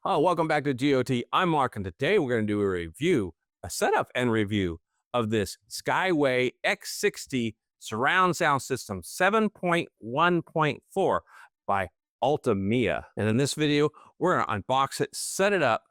Oh, welcome back to GOT. I'm Mark, and today we're going to do a setup and review of this Skyway X60 surround sound system 7.1.4 by Ultimea. And in this video, we're going to unbox it, set it up,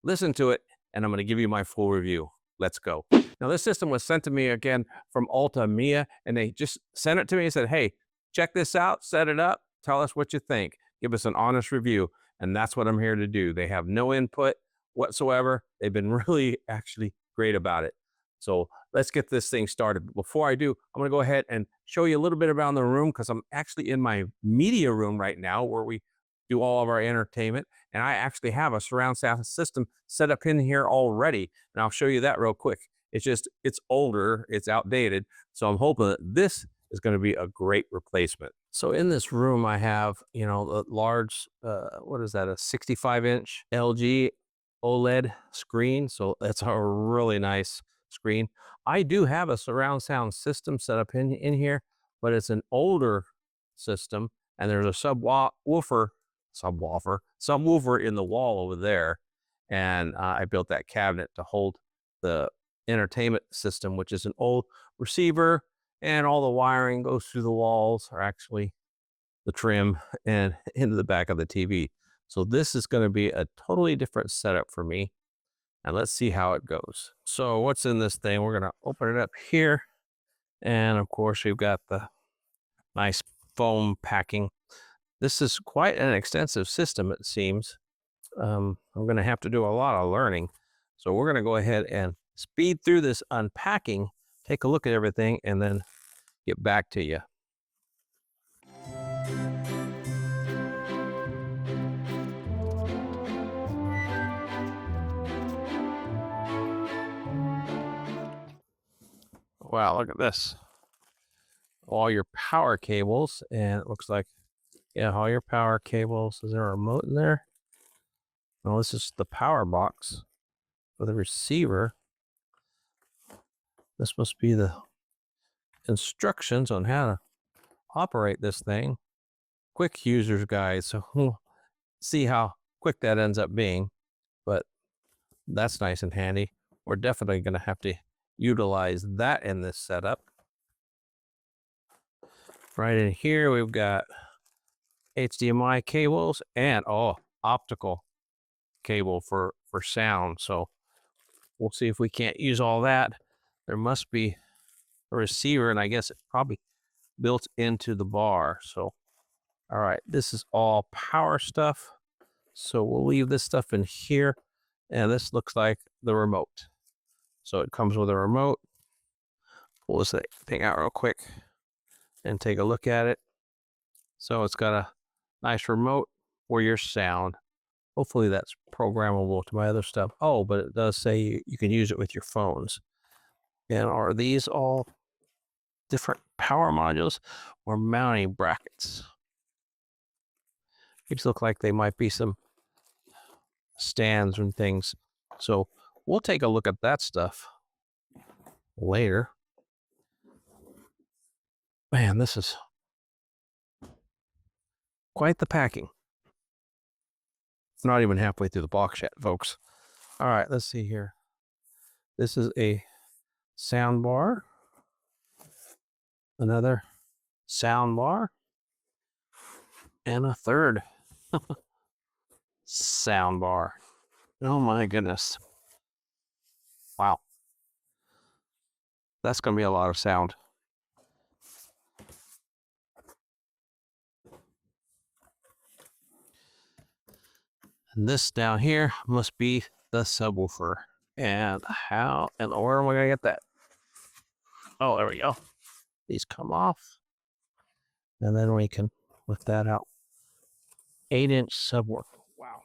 listen to it, and I'm going to give you my full review. Let's go. Now, this system was sent to me again from Ultimea, and they just sent it to me and said, hey, check this out, set it up, tell us what you think, give us an honest review. And that's what I'm here to do. They have no input whatsoever. They've been really actually great about it. So let's get this thing started. Before I do, I'm going to go ahead and show you a little bit around the room because I'm actually in my media room right now where we do all of our entertainment. And I actually have a surround sound system set up in here already. And I'll show you that real quick. It's older, it's outdated. So I'm hoping that this is going to be a great replacement. So in this room, I have, a large, what is that, a 65-inch LG OLED screen. So that's a really nice screen. I do have a surround sound system set up in here, but it's an older system, and there's a subwoofer in the wall over there. And I built that cabinet to hold the entertainment system, which is an old receiver, and all the wiring goes through the walls, or actually the trim, and into the back of the TV. So this is going to be a totally different setup for me. And let's see how it goes. So what's in this thing? We're going to open it up here. And of course, we've got the nice foam packing. This is quite an extensive system, it seems. I'm going to have to do a lot of learning. So we're going to go ahead and speed through this unpacking, take a look at everything, and then get back to you. Wow, look at this. All your power cables, and it looks like, yeah, all your power cables. Is there a remote in there? No, this is the power box for the receiver. This must be the instructions on how to operate this thing. Quick user's guide, so we'll see how quick that ends up being, but that's nice and handy. We're definitely going to have to utilize that in this setup. Right in here, we've got HDMI cables and optical cable for sound. So we'll see if we can't use all that. There must be a receiver, and I guess it's probably built into the bar. So, all right, this is all power stuff. So we'll leave this stuff in here, and this looks like the remote. So it comes with a remote. Pull this thing out real quick and take a look at it. So it's got a nice remote for your sound. Hopefully that's programmable to my other stuff. Oh, but it does say you can use it with your phones. And are these all different power modules or mounting brackets? These look like they might be some stands and things. So we'll take a look at that stuff later. Man, this is quite the packing. It's not even halfway through the box yet, folks. All right, let's see here. This is a soundbar. Another soundbar. And a third soundbar. Oh my goodness. Wow. That's going to be a lot of sound. And this down here must be the subwoofer. And how and where am I going to get that? Oh, there we go. These come off. And then we can lift that out. 8-inch subwoofer. Wow.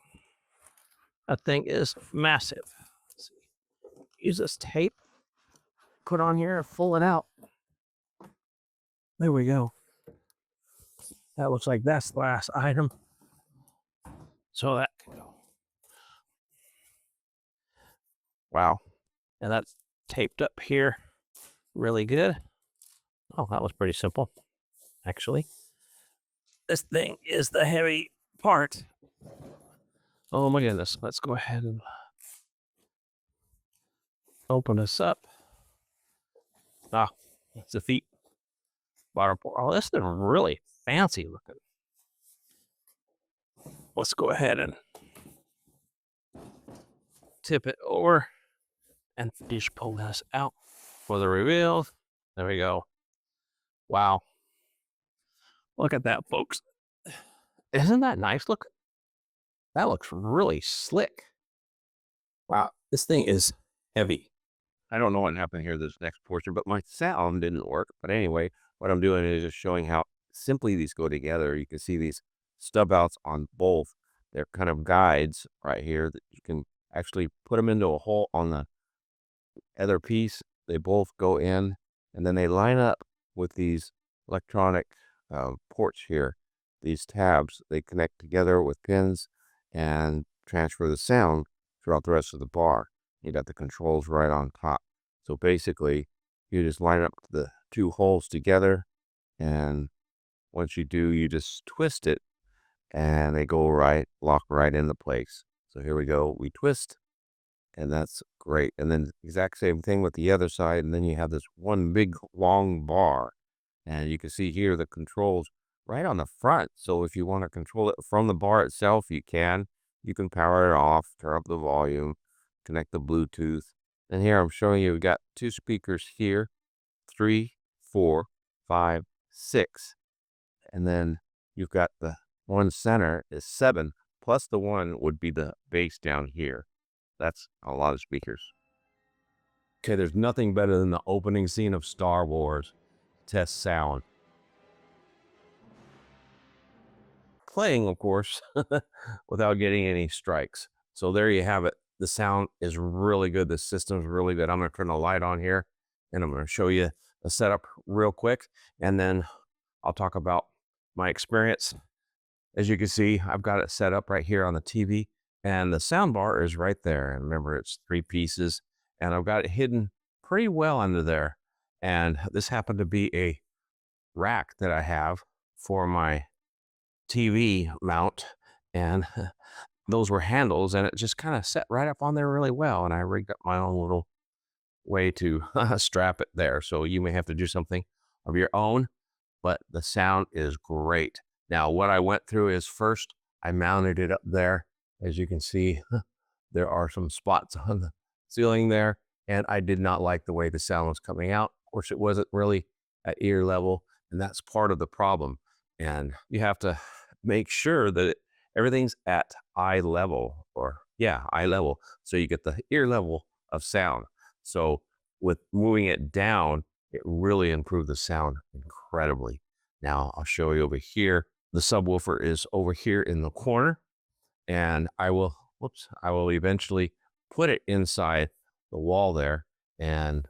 That thing is massive. Let's see. Use this tape. Put on here and pull it out. There we go. That looks like that's the last item. So that can go. Wow. And that's taped up here really good. Oh, that was pretty simple, actually. This thing is the heavy part. Oh my goodness. Let's go ahead and open this up. Ah, it's a feet bottom port. Oh, this is really fancy looking. Let's go ahead and tip it over and just pull this out for the reveal. There we go. Wow. Look at that, folks. Isn't that nice looking? That looks really slick. Wow, this thing is heavy. I don't know what happened here, this next portion, but my sound didn't work. But anyway, what I'm doing is just showing how simply these go together. You can see these stub outs on both. They're kind of guides right here that you can actually put them into a hole on the other piece. They both go in, and then they line up with these electronic ports here. These tabs, they connect together with pins and transfer the sound throughout the rest of the bar. You got the controls right on top. So basically, you just line up the two holes together, and once you do, you just twist it, and they go right, lock right into place. So here we go. We twist, and that's great. And then exact same thing with the other side, and then you have this one big long bar, and you can see here the controls right on the front. So if you want to control it from the bar itself, you can. You can power it off, turn up the volume, connect the Bluetooth. And here I'm showing you, we got two speakers here, 3, 4, 5, 6. And then you've got the one center is 7, plus the one would be the bass down here. That's a lot of speakers. Okay, there's nothing better than the opening scene of Star Wars. Test sound. Playing, of course, without getting any strikes. So there you have it. The sound is really good. The system's really good. I'm going to turn the light on here, and I'm going to show you the setup real quick, and then I'll talk about my experience. As you can see, I've got it set up right here on the TV, and the sound bar is right there. And remember, it's 3 pieces, and I've got it hidden pretty well under there. And this happened to be a rack that I have for my TV mount, and those were handles, and it just kind of set right up on there really well. And I rigged up my own little way to strap it there. So you may have to do something of your own, but the sound is great. Now, what I went through is first I mounted it up there. As you can see, there are some spots on the ceiling there, and I did not like the way the sound was coming out. Of course, it wasn't really at ear level, and that's part of the problem. And you have to make sure that everything's at eye level, or eye level, so you get the ear level of sound. So with moving it down, it really improved the sound incredibly. Now I'll show you over here. The subwoofer is over here in the corner, and I will eventually put it inside the wall there. And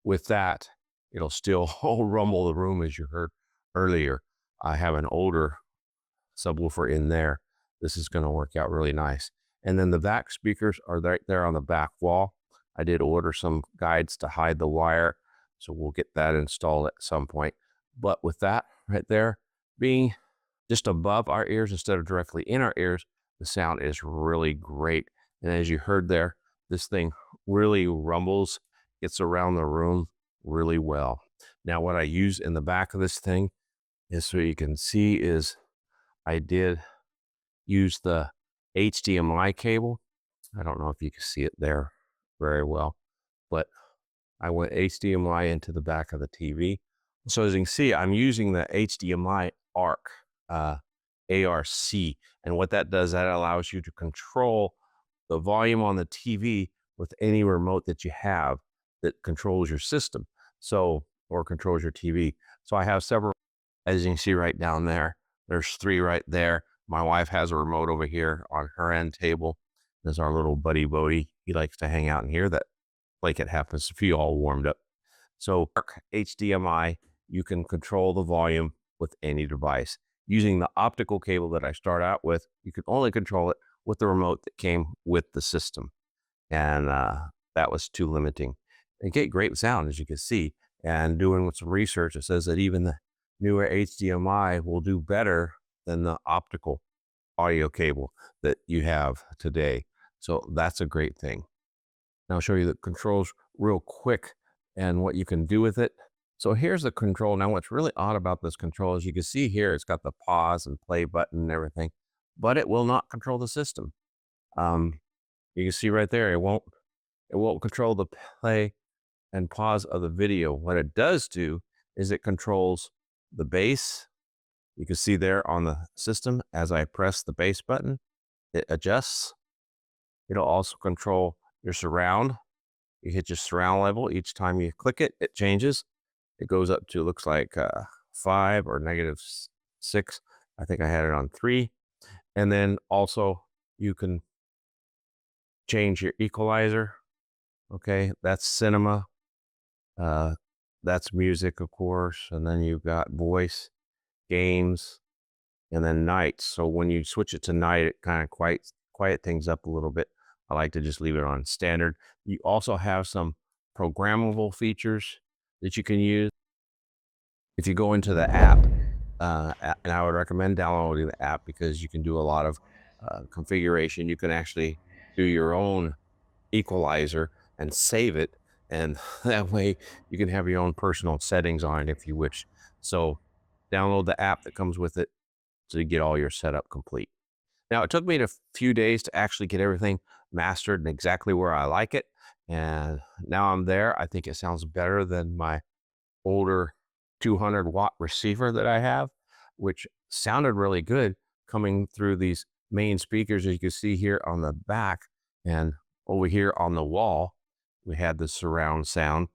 with that, it'll still rumble the room, as you heard earlier. I have an older subwoofer in there. This is going to work out really nice. And then the back speakers are right there on the back wall. I did order some guides to hide the wire, so we'll get that installed at some point. But with that right there being just above our ears instead of directly in our ears, the sound is really great. And as you heard there, this thing really rumbles, gets around the room really well. Now, what I use in the back of this thing is, so you can see, is I did use the HDMI cable. I don't know if you can see it there very well, but I went HDMI into the back of the TV. So as you can see, I'm using the HDMI ARC, ARC. And what that does, that allows you to control the volume on the TV with any remote that you have that controls your system. So, or controls your TV. So I have several, as you can see right down there. There's 3 right there. My wife has a remote over here on her end table. There's our little buddy Bodie. He likes to hang out in here. That like it happens to be all warmed up. So HDMI, you can control the volume with any device. Using the optical cable that I start out with, you can only control it with the remote that came with the system. And that was too limiting. You get great sound, as you can see. And doing some research, it says that even the newer HDMI will do better than the optical audio cable that you have today. So that's a great thing. Now I'll show you the controls real quick and what you can do with it. So here's the control. Now what's really odd about this control is you can see here, it's got the pause and play button and everything, but it will not control the system. You can see right there, it won't control the play and pause of the video. What it does do is it controls the bass. You can see there on the system, as I press the bass button, it adjusts. It'll also control your surround. You hit your surround level. Each time you click it, it changes. It goes up to, looks like 5 or -6. I think I had it on 3. And then also you can change your equalizer. Okay, that's cinema. That's music, of course. And then you've got voice, games, and then night. So when you switch it to night, it kind of quiet things up a little bit. I like to just leave it on standard. You also have some programmable features that you can use. If you go into the app, and I would recommend downloading the app because you can do a lot of configuration. You can actually do your own equalizer and save it. And that way you can have your own personal settings on it if you wish. So download the app that comes with it so you get all your setup complete. Now, it took me a few days to actually get everything mastered and exactly where I like it. And now I'm there. I think it sounds better than my older 200-watt receiver that I have, which sounded really good coming through these main speakers, as you can see here on the back. And over here on the wall, we had the surround sound.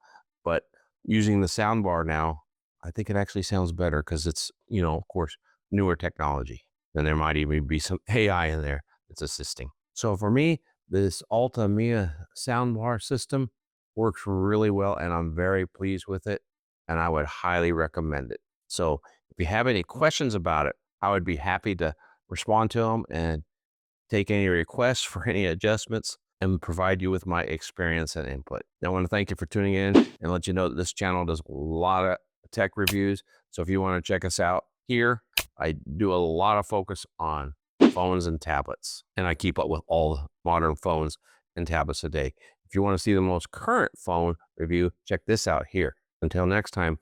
But using the soundbar now, I think it actually sounds better because it's, of course, newer technology. And there might even be some AI in there that's assisting. So for me, this Ultimea soundbar system works really well, and I'm very pleased with it, and I would highly recommend it. So if you have any questions about it, I would be happy to respond to them and take any requests for any adjustments and provide you with my experience and input. I want to thank you for tuning in and let you know that this channel does a lot of tech reviews. So if you want to check us out here, I do a lot of focus on phones and tablets, and I keep up with all the modern phones and tablets today. If you want to see the most current phone review, check this out here. Until next time,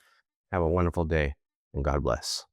have a wonderful day and God bless.